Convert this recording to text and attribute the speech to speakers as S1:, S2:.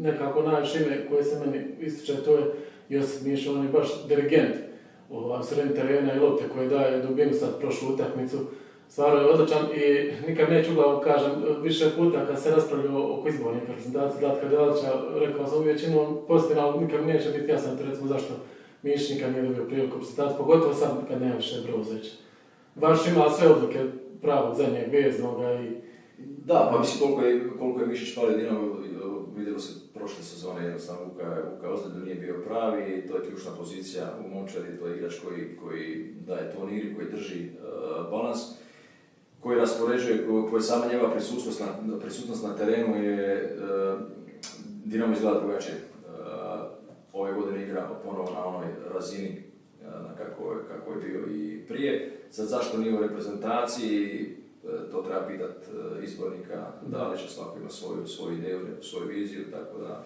S1: nekako najviše ime koje se meni ističe, to je Josip Mišo, on je baš dirigent u sredini terena i lopte koje daje dubinu sad prošlu utakmicu. Stvarno je odličan i nikad neću uglavnom kažem, više puta kad se raspravljao oko izbornih reprezentacije Zlatka Delića, rekao sam uvijek činu pozitivno, ali nikad neće biti jasan, to recimo zašto Miš nikad nije dobio priliku reprezentacije, pogotovo sad kad nema više Brozovića. Baš ima sve odluke pravog zadnjeg veznoga i...
S2: Da, pa mislim koliko je Mišić falio Dinamo, vidjelo se prošle sezone, jednostavno Vuka ozljeda nije bio pravi, to je ključna pozicija u momčadi, to je igrač koji daje tonir, koji drži balans, koji raspoređuje, koji sama njegova prisutnost na terenu je Dinamo izgleda drugačije. Ove godine igra ponovo na onoj razini kako je bio i prije. Sad zašto nije u reprezentaciji, to treba pitati izbornika, da li će svako ima svoju ideju, svoju viziju, tako da